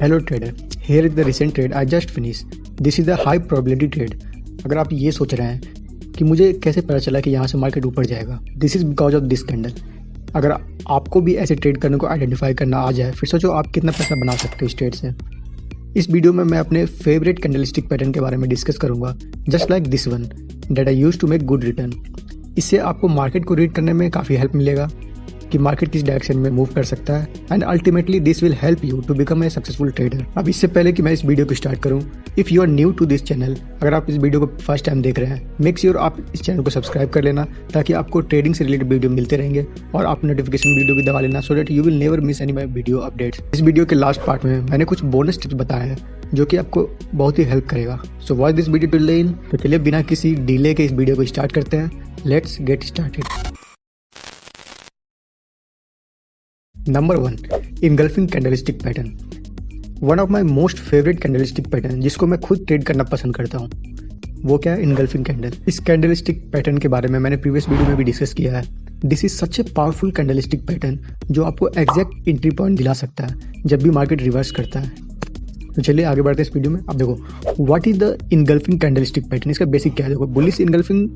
Hello trader, here is the recent trade I just finished. This is a high probability trade. अगर आप ये सोच रहे हैं कि मुझे कैसे पता चला कि यहाँ से मार्केट ऊपर जाएगा, this is because of this candle. अगर आपको भी ऐसे ट्रेड करने को आइडेंटिफाई करना आ जाए, फिर सोचो आप कितना पैसा बना सकते हो इस ट्रेड से. इस वीडियो में मैं अपने फेवरेट कैंडलस्टिक पैटर्न के बारे में डिस्कस करूंगा, just like this one that I use to make good return. इससे आपको मार्केट को रीड करने में काफ़ी हेल्प मिलेगा कि मार्केट किस डायरेक्शन में मूव कर सकता है, and ultimately this will help you to become a successful trader. अब इससे पहले कि मैं इस वीडियो को स्टार्ट करूं, if you are new to this channel, अगर आप इस वीडियो को फर्स्ट टाइम देख रहे हैं, मेक श्योर आप इस चैनल को सब्सक्राइब कर लेना ताकि आपको ट्रेडिंग से रिलेटेड वीडियो मिलते रहेंगे, और आप नोटिफिकेशन वीडियो भी दबा लेना सो that you will never miss any my video updates. इस वीडियो के लास्ट पार्ट में मैंने कुछ बोनस टिप्स बताए हैं जो कि आपको बहुत ही हेल्प करेगा. So watch this video till the and. तो चलिए बिना किसी डिले के इस वीडियो को स्टार्ट करते हैं. Let's get started. Number 1, engulfing candlestick pattern. One of my most favourite candlestick pattern जिसको मैं खुद ट्रेड करना पसंद करता हूँ, वो क्या है? Engulfing candle. इस कैंडलस्टिक पैटर्न के बारे में मैंने प्रीवियस वीडियो में भी डिस्कस किया है. This is such a powerful candlestick pattern जो आपको एग्जैक्ट एंट्री पॉइंट दिला सकता है जब भी मार्केट रिवर्स करता है. तो चलिए आगे बढ़ते हैं इस वीडियो में. अब देखो what is the engulfing candlestick pattern. इसका बेसिक क्या है? देखो, बुलिश इनगल्फिंग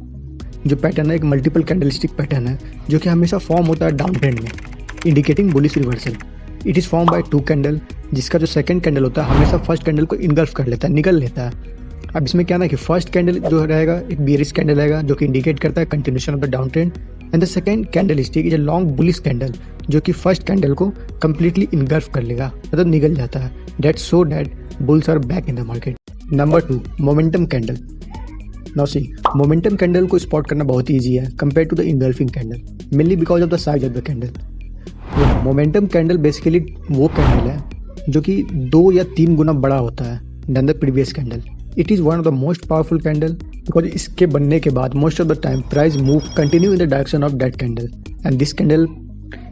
जो पैटर्न है एक मल्टीपल कैंडलस्टिक पैटर्न है जो कि हमेशा फॉर्म होता है डाउन ट्रेंड में, indicating bullish reversal. It is form by 2 candle, जिसका जो सेकंड कैंडल होता है हमेशा फर्स्ट कैंडल को इनगल्फ कर लेता है, निगल लेता है. अब इसमें क्या ना कि फर्स्ट कैंडल जो रहेगा एक बेयरिश कैंडल रहेगा जो कि इंडिकेट करता है continuation of the down trend, and the second candlestick is a long bullish candle जो कि फर्स्ट कैंडल को कंप्लीटली इनगल्फ कर लेगा, मतलब निगल जाता है. That so that bulls are back in the market. Number 2, momentum candle. Now see, momentum candle को स्पॉट करना बहुत ही ईजी है compare to the engulfing candle, mainly because of the size of the candle. Momentum candle basically वो candle है जो कि 2 या 3 गुना बड़ा होता है then the previous candle. It is one of the most powerful candle because इसके बनने के बाद most of the time price move continue in the direction of that candle, and this candle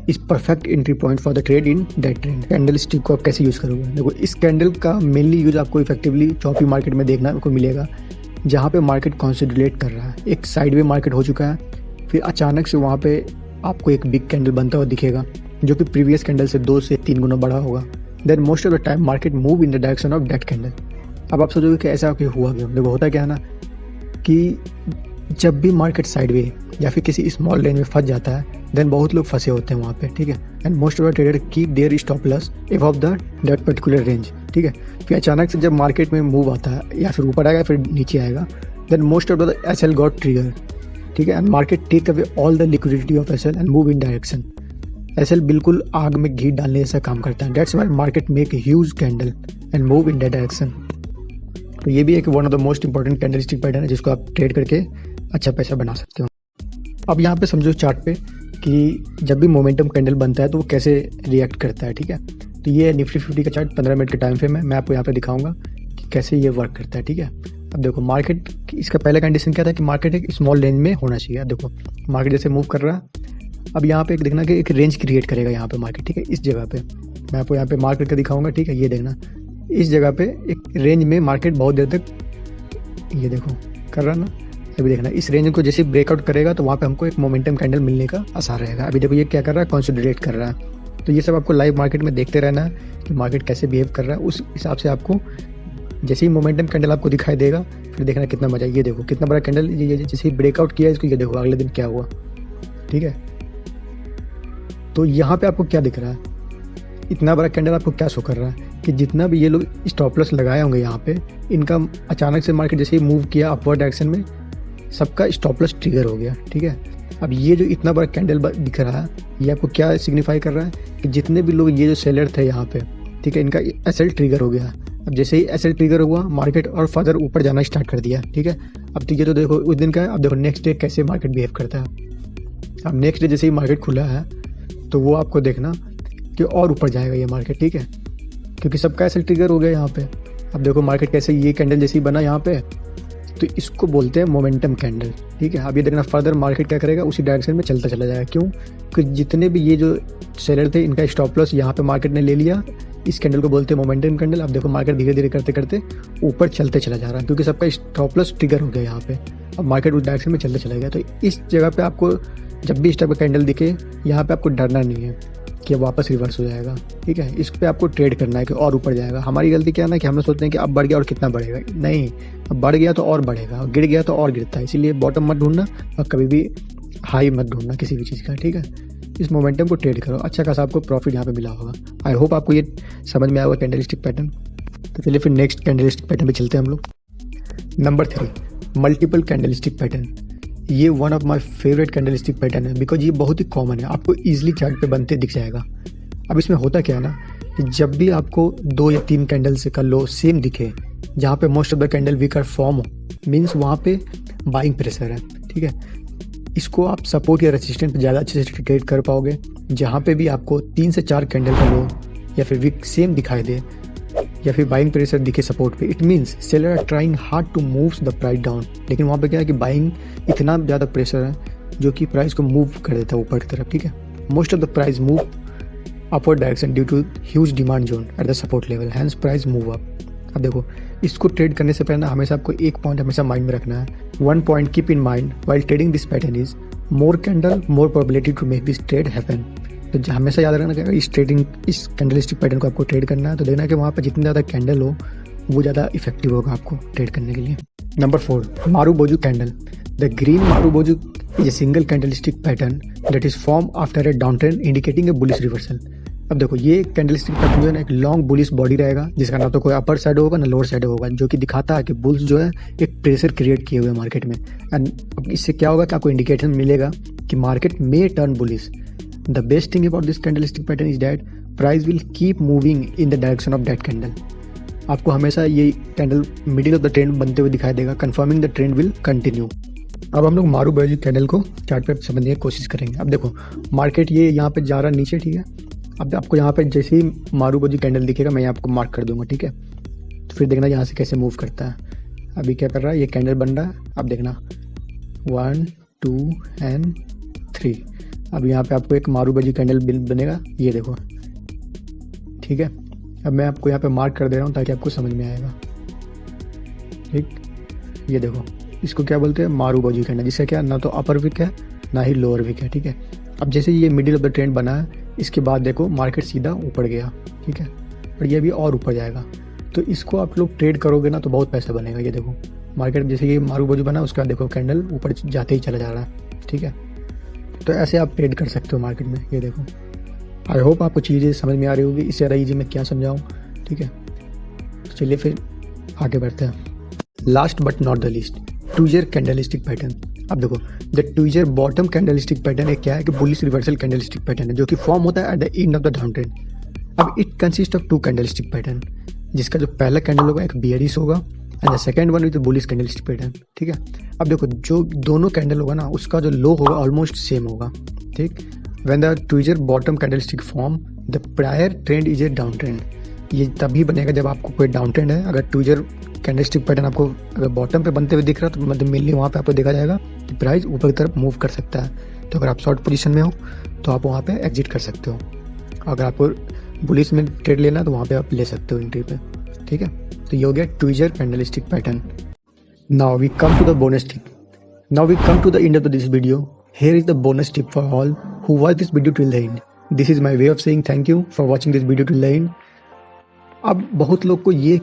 is perfect entry point for the trade in that trend. Candle stick को आप कैसे use करोगे? देखो, इस कैंडल का मेनली यूज आपको effectively choppy market में देखना को मिलेगा जहाँ पे मार्केट कंसोलिडेट कर रहा है. एक साइड वे मार्केट हो चुका है, फिर अचानक से वहाँ पे आपको एक बिग कैंडल बनता हुआ दिखेगा जो कि प्रीवियस कैंडल से 2 से 3 गुना बड़ा होगा. Then most of the time market move in the direction of that candle. अब आप सोचोगे कि ऐसा क्यों हुआ क्यों? देखो, होता क्या है ना कि जब भी मार्केट साइडवे या फिर किसी स्मॉल रेंज में फंस जाता है, देन बहुत लोग फंसे होते हैं वहाँ पे, ठीक है. And most of the trader keep their stop loss above the that particular range, ठीक है. फिर अचानक से जब मार्केट में मूव आता है या फिर ऊपर आएगा फिर नीचे आएगा, then most of the SL got trigger, ठीक है. And market take away all the liquidity of SL and move in direction. SL बिल्कुल आग में घी डालने जैसा काम करता है. That's why market make a huge candle and move in that direction. तो ये भी एक one of the most important candlestick pattern है जिसको आप ट्रेड करके अच्छा पैसा बना सकते हो. अब यहाँ पे समझो चार्ट पे कि जब भी मोमेंटम कैंडल बनता है तो वो कैसे रिएक्ट करता है, ठीक है. तो ये निफ्टी 50 का चार्ट 15 मिनट के टाइम फ्रेम है. मैं आपको यहाँ पे दिखाऊंगा कि कैसे ये वर्क करता है, ठीक है. अब देखो, मार्केट इसका पहला कंडीशन क्या था कि मार्केट एक स्मॉल रेंज में होना चाहिए. अब देखो मार्केट जैसे मूव कर रहा है, अब यहाँ पे एक देखना कि एक रेंज क्रिएट करेगा यहाँ पे मार्केट, ठीक है. इस जगह पे मैं आपको यहाँ पे मार्क करके दिखाऊंगा, ठीक है. ये देखना, इस जगह पे एक रेंज में मार्केट बहुत देर तक ये देखो कर रहा ना. अभी देखना, इस रेंज को जैसे ब्रेकआउट करेगा तो वहाँ पे हमको एक मोमेंटम कैंडल मिलने का आसार रहेगा. अभी देखो ये क्या कर रहा है, कंसोलिडेट कर रहा है. तो ये सब आपको लाइव मार्केट में देखते रहना है कि मार्केट कैसे बिहेव कर रहा है. उस हिसाब से आपको जैसे ही मोमेंटम कैंडल आपको दिखाई देगा फिर देखना कितना मजा. ये देखो कितना बड़ा कैंडल, ये जैसे ही ब्रेकआउट किया इसको, ये देखो अगले दिन क्या हुआ, ठीक है. तो यहाँ पे आपको क्या दिख रहा है? इतना बड़ा कैंडल आपको क्या शो कर रहा है कि जितना भी ये लोग स्टॉप लॉस लगाए होंगे यहाँ पे, इनका अचानक से मार्केट जैसे ही मूव किया अपवर्ड डायरेक्शन में, सबका स्टॉप लॉस ट्रिगर हो गया, ठीक है. अब ये जो इतना बड़ा कैंडल दिख रहा है, ये आपको क्या सिग्निफाई कर रहा है कि जितने भी लोग ये जो सेलर थे यहाँ पे, ठीक है, इनका एसएल ट्रिगर हो गया. अब जैसे ही एसएल ट्रिगर हुआ, मार्केट और फर्दर ऊपर जाना स्टार्ट कर दिया, ठीक है. अब तो ये तो देखो उस दिन का है. अब देखो नेक्स्ट डे कैसे मार्केट बिहेव करता है. अब नेक्स्ट डे जैसे ही मार्केट खुला है तो वो आपको देखना कि और ऊपर जाएगा ये मार्केट, ठीक है, क्योंकि सबका एसएल ट्रिगर हो गया यहाँ पे. अब देखो मार्केट कैसे ये कैंडल जैसे ही बना यहाँ पे, तो इसको बोलते हैं मोमेंटम कैंडल, ठीक है. अब ये देखना फर्दर मार्केट क्या करेगा, उसी डायरेक्शन में चलता चला जाएगा. क्यों? कि जितने भी ये जो सेलर थे इनका स्टॉप लॉस यहाँ पे मार्केट ने ले लिया. इस कैंडल को बोलते हैं मोमेंटम कैंडल. अब देखो मार्केट धीरे धीरे करते करते ऊपर चलते चला जा रहा है क्योंकि सबका स्टॉप लॉस ट्रिगर हो गया यहाँ पे. अब मार्केट उस डायरेक्शन में चलते चला गया. तो इस जगह पे आपको जब भी इस टाइप का कैंडल दिखे, यहाँ पे आपको डरना नहीं है. कि वापस रिवर्स हो जाएगा। ठीक है, इस पे आपको ट्रेड करना है कि और ऊपर जाएगा। हमारी गलती क्या है ना कि हम लोग सोचते हैं कि अब बढ़ गया और कितना बढ़ेगा, नहीं, अब बढ़ गया तो और बढ़ेगा, गिर गया तो और गिरता है। इसीलिए बॉटम मत ढूंढना और कभी भी हाई मत ढूंढना किसी भी चीज़ का। ठीक है, इस मोमेंटम को ट्रेड करो, अच्छा खासा आपको प्रॉफिट यहाँ पे मिला होगा। आई होप आपको ये समझ में आया होगा कैंडलस्टिक पैटर्न। तो चलिए फिर नेक्स्ट कैंडलस्टिक पैटर्न पे चलते हैं हम लोग। Number 3, multiple candlestick pattern. ये one of my favourite candlestick pattern है बिकॉज ये बहुत ही कॉमन है, आपको इजीली चार्ट पे बनते दिख जाएगा। अब इसमें होता क्या है ना कि जब भी आपको 2 या 3 कैंडल से का लो सेम दिखे, जहाँ पे most of the candle weaker form हो, मीन्स वहाँ पे बाइंग प्रेशर है। ठीक है, इसको आप सपोर्ट या रेजिस्टेंस पे ज़्यादा अच्छे से ट्रेड कर पाओगे। जहाँ पे भी आपको 3 से 4 कैंडल का लो या फिर वीक सेम दिखाई दे या फिर बाइंग प्रेशर दिखे सपोर्ट पे, it means seller are trying hard to move the price down. लेकिन वहाँ पे क्या है कि बाइंग इतना ज़्यादा प्रेशर है जो कि प्राइस को मूव कर देता है ऊपर की तरफ। ठीक है, most of the price move upward direction due to huge demand zone at the support level, hence price move up. अब देखो, इसको ट्रेड करने से पहले हमेशा आपको एक पॉइंट हमेशा माइंड में रखना है। One point keep in mind while trading this pattern is more candle more probability to make this trade happen. तो हमेशा याद रखना कि इस कैंडलस्टिक पैटर्न को आपको ट्रेड करना है तो देखना कि वहाँ पर जितनी ज़्यादा कैंडल हो वो ज़्यादा इफेक्टिव होगा आपको ट्रेड करने के लिए। Number 4, marubozu candle. The green marubozu is a single candlestick pattern that is form after a down trend indicating a bullish reversal. अब देखो, ये कैंडलस्टिक पैटर्न जो है ना एक लॉन्ग बुलिश बॉडी रहेगा जिसका ना तो कोई अपर साइड होगा ना लोअर साइड होगा, जो कि दिखाता है कि बुल्स जो है एक प्रेशर क्रिएट किए हुए हैं मार्केट में। एंड अब इससे क्या होगा कि आपको इंडिकेशन मिलेगा कि मार्केट में turn bullish. The best thing about this candlestick pattern is that price will keep moving in the direction of that candle. आपको हमेशा ये candle middle of the trend बनते हुए दिखाई देगा, confirming the trend will continue. अब हम लोग मारुबोजू कैंडल को चार्ट पे समझने की कोशिश करेंगे। अब देखो, मार्केट ये यहाँ पे जा रहा नीचे। ठीक है, अब आपको यहाँ पे जैसे ही मारुबोजू कैंडल दिखेगा मैं आपको मार्क कर दूंगा। ठीक है, तो फिर देखना यहाँ से कैसे मूव करता है। अभी क्या कर रहा है, ये कैंडल बन रहा है। अब देखना 1 2 एंड 3। अब यहाँ पे आपको एक मारुबोजू कैंडल बनेगा, ये देखो। ठीक है, अब मैं आपको यहाँ पे मार्क कर दे रहा हूँ ताकि आपको समझ में आएगा। ठीक, ये देखो, इसको क्या बोलते हैं, मारुबोजू कैंडल, जिसका क्या ना तो अपर विक है ना ही लोअर विक है। ठीक है, अब जैसे ये मिडिल ऑफ द ट्रेंड बना है, इसके बाद देखो मार्केट सीधा ऊपर गया। ठीक है, और ये भी और ऊपर जाएगा। तो इसको आप लोग ट्रेड करोगे ना तो बहुत पैसा बनेगा। ये देखो, मार्केट जैसे ये मारुबोजू बना, उसका देखो कैंडल ऊपर जाते ही चला जा रहा है। ठीक है, तो ऐसे आप ट्रेड कर सकते हो मार्केट में। ये देखो, आई होप आपको चीज़ें समझ में आ रही होगी। इससे ज़्यादा ईजी मैं क्या समझाऊँ। ठीक है, तो चलिए फिर आगे बढ़ते हैं। Last but not the least, tweezer candlestick pattern. अब देखो, the tweezer bottom candlestick pattern एक क्या है कि बुलिश रिवर्सल कैंडलस्टिक पैटर्न है जो कि फॉर्म होता है at the end of the down trend. अब it consist of 2 candlestick pattern, जिसका जो पहला कैंडल होगा एक बियरिश होगा and the second one with bullish candlestick pattern. ठीक है, अब देखो, जो दोनों कैंडल होगा ना उसका जो लो होगा ऑलमोस्ट सेम होगा। ठीक, when the tweezer bottom candlestick form the prior trend is a down trend. ये तभी बनेगा जब आपको कोई डाउन ट्रेंड है। अगर ट्विजर कैंडलस्टिक पैटर्न आपको अगर बॉटम पे बनते हुए दिख रहा है तो मतलब मेनली वहाँ पे आपको देखा जाएगा कि प्राइस ऊपर की तरफ मूव कर सकता है। तो अगर आप शॉर्ट पोजीशन में हो तो आप वहाँ पे एग्जिट कर सकते हो। अगर आपको बुलिश में ट्रेड लेना है तो वहाँ पे आप ले सकते हो एंट्री पे। ठीक है, तो ये हो गया tweezer candlestick pattern. Now we come to the bonus tip. Now we come to the end of this video. Here is the bonus tip for all who watch this video till the end. This is my way of saying thank you for watching this video till the end. अब बहुत लोग को ये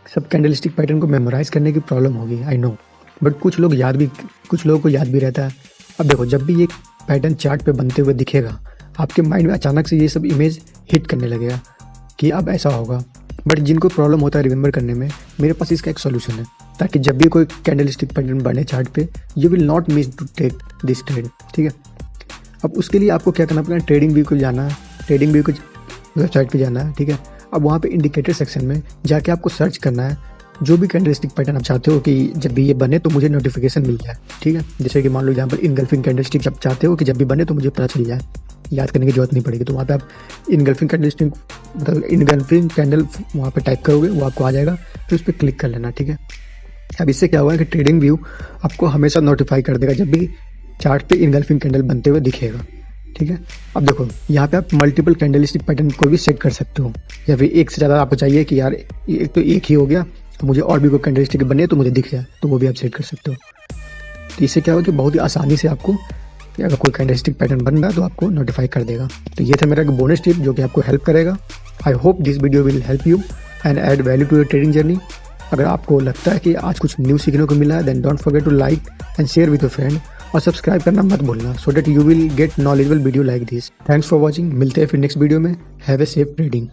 सब candlestick pattern को memorise करने की problem होगी, आई नो, बट कुछ लोगों को याद भी रहता है। अब देखो, जब भी ये पैटर्न चार्ट पे बनते हुए दिखेगा आपके माइंड में अचानक से ये सब इमेज हिट करने लगेगा कि अब ऐसा होगा। बट जिनको प्रॉब्लम होता है रिमेंबर करने में, मेरे पास इसका एक सोल्यूशन है, ताकि जब भी कोई कैंडलस्टिक पैटर्न बने चार्ट पे, you will not miss to take this trade. ठीक है, अब उसके लिए आपको क्या करना पड़ेगा, ट्रेडिंग व्यू को जाना है, ट्रेडिंग व्यू को वेबसाइट पे जाना है। ठीक है, अब वहाँ पे इंडिकेटर सेक्शन में जाके आपको सर्च करना है जो भी कैंडलस्टिक पैटर्न आप चाहते हो कि जब भी ये बने तो मुझे नोटिफिकेशन मिल जाए। ठीक है, जैसे कि मान लो एग्जांपल इनगल्फिंग कैंडलस्टिक जब चाहते हो कि जब भी बने तो मुझे पता चल जाए, याद करने की जरूरत नहीं पड़ेगी। तो वहाँ पे आप इनगल्फिंग कैंडलस्टिक मतलब इनगल्फिंग कैंडल वहाँ पे टाइप करोगे, वो आपको आ जाएगा, फिर उस पर क्लिक कर लेना। ठीक है, अब इससे क्या हुआ कि ट्रेडिंग व्यू आपको हमेशा नोटिफाई कर देगा जब भी चार्ट पे इनगल्फिंग कैंडल बनते हुए दिखेगा। ठीक है, अब देखो, यहाँ पे आप मल्टीपल कैंडलस्टिक पैटर्न को भी सेट कर सकते हो, या फिर एक से ज़्यादा आपको चाहिए कि यार एक तो एक ही हो गया, तो मुझे और भी कोई कैंडलस्टिक बने तो मुझे दिख जाए, तो वो भी आप सेट कर सकते हो। तो इससे क्या होगा कि बहुत ही आसानी से आपको कि अगर कोई कैंडलस्टिक पैटर्न बन रहा है तो आपको नोटिफाई कर देगा। तो ये था मेरा एक बोनस टिप जो कि आपको हेल्प करेगा। I hope this video will help you and add value to your trading journey. अगर आपको लगता है कि आज कुछ न्यू सीखने को मिला है then don't forget to like and share with your friend और सब्सक्राइब करना मत भूलना so that you will get knowledgeable video like this. Thanks for watching. मिलते हैं फिर नेक्स्ट वीडियो में। Have a safe trading.